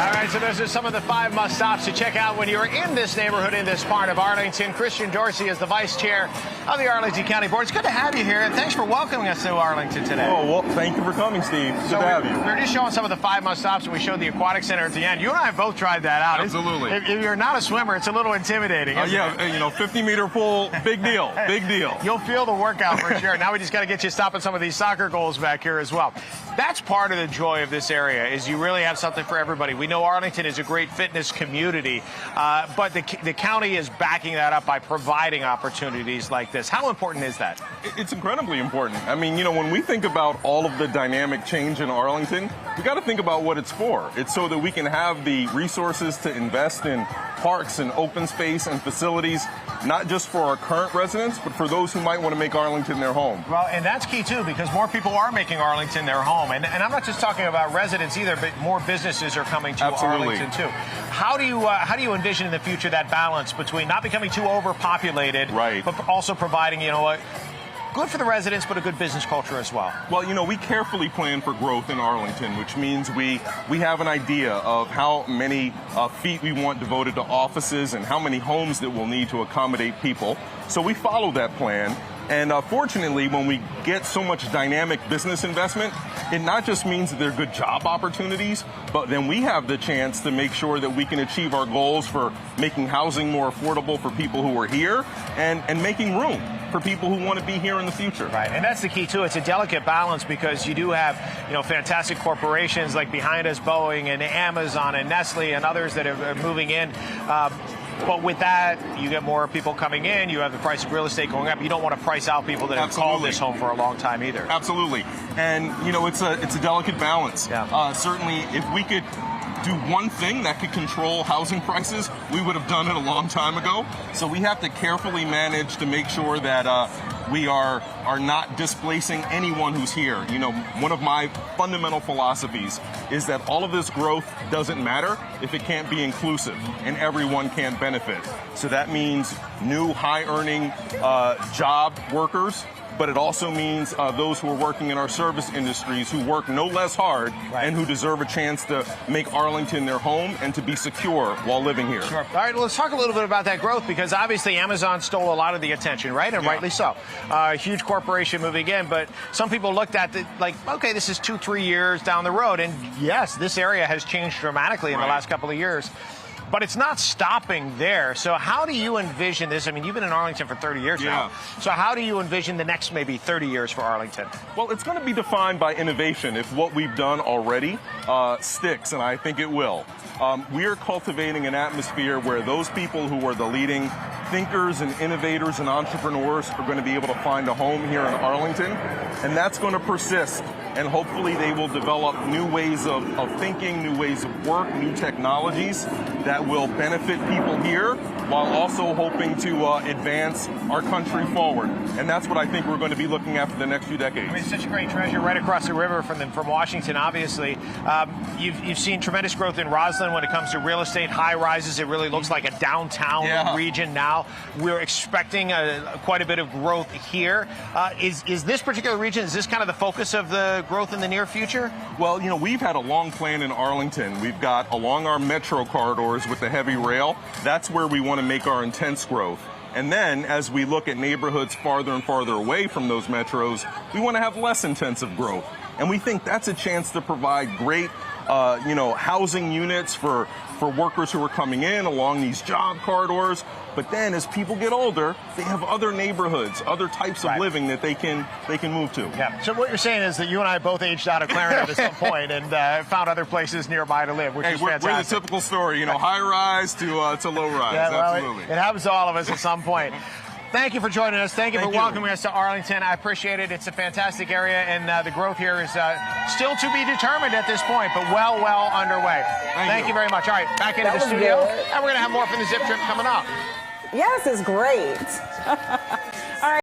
All right, so those are some of the 5 must-stops to check out when you're in this neighborhood, in this part of Arlington. Christian Dorsey is the vice chair of the Arlington County Board. It's good to have you here, and thanks for welcoming us to Arlington today. Oh, well, thank you for coming, Steve. Good to have you. We're just showing some of the 5 must-stops, and we showed the aquatic center at the end. You and I have both tried that out. Absolutely. If you're not a swimmer, it's a little intimidating. Yeah, you know, 50-meter pool, big deal, big deal. You'll feel the workout for sure. Now we just got to get you stopping some of these soccer goals back here as well. That's part of the joy of this area, is you really have something for everybody. We know Arlington is a great fitness community, but the county is backing that up by providing opportunities like this. How important is that? It's incredibly important. I mean, you know, when we think about all of the dynamic change in Arlington, we got to think about what it's for. It's so that we can have the resources to invest in parks and open space and facilities, not just for our current residents, but for those who might want to make Arlington their home. Well, and that's key, too, because more people are making Arlington their home. And I'm not just talking about residents either, but more businesses are coming to Arlington, too. How do you envision in the future that balance between not becoming too overpopulated, right, but also providing, you know, what, good for the residents, but a good business culture as well? Well, you know, we carefully plan for growth in Arlington, which means we have an idea of how many feet we want devoted to offices and how many homes that we'll need to accommodate people. So we follow that plan. And fortunately, when we get so much dynamic business investment, it not just means that there are good job opportunities, but then we have the chance to make sure that we can achieve our goals for making housing more affordable for people who are here and making room for people who want to be here in the future. Right, and that's the key, too. It's a delicate balance because you do have, you know, fantastic corporations like behind us, Boeing and Amazon and Nestle and others that are moving in. But with that, you get more people coming in. You have the price of real estate going up. You don't want to price out people that have called this home for a long time either. Absolutely. And, you know, it's a delicate balance. Yeah. Certainly, if we could do one thing that could control housing prices, we would have done it a long time ago. So we have to carefully manage to make sure that we are not displacing anyone who's here. You know, one of my fundamental philosophies is that all of this growth doesn't matter if it can't be inclusive and everyone can benefit. So that means new high-earning job workers, but it also means those who are working in our service industries who work no less hard, right, and who deserve a chance to make Arlington their home and to be secure while living here. Sure. All right, well, let's talk a little bit about that growth, because obviously Amazon stole a lot of the attention, right? And rightly so. A huge corporation moving in, but some people looked at it like, okay, this is 2-3 years down the road. And yes, this area has changed dramatically in the last couple of years. But it's not stopping there. So how do you envision this? I mean, you've been in Arlington for 30 years now. So how do you envision the next maybe 30 years for Arlington? Well, it's going to be defined by innovation if what we've done already sticks, and I think it will. We are cultivating an atmosphere where those people who are the leading thinkers and innovators and entrepreneurs are going to be able to find a home here in Arlington, and that's going to persist. And hopefully they will develop new ways of thinking, new ways of work, new technologies that will benefit people here while also hoping to advance our country forward. And that's what I think we're going to be looking at for the next few decades. I mean, it's such a great treasure right across the river from Washington, obviously. You've seen tremendous growth in Roslyn when it comes to real estate, high rises. It really looks like a downtown region now. We're expecting quite a bit of growth here. Is this particular region, is this kind of the focus of the growth in the near future? Well, you know, we've had a long plan in Arlington. We've got along our metro corridors with the heavy rail. That's where we want to make our intense growth. And then as we look at neighborhoods farther and farther away from those metros, we want to have less intensive growth. And we think that's a chance to provide great you know, housing units for workers who are coming in along these job corridors. But then as people get older, they have other neighborhoods, other types of living that they can move to. Yeah. So what you're saying is that you and I both aged out of Clarendon at some point and found other places nearby to live, which is fantastic. We're the typical story, you know, high rise to low rise. Yeah, well, absolutely. It happens to all of us at some point. Thank you for joining us. Thank you for welcoming us to Arlington. I appreciate it. It's a fantastic area, and the growth here is still to be determined at this point, but well underway. Thank you very much. All right, back into the studio, and we're going to have more from the Zip Trip coming up. Yes, it's great. All right.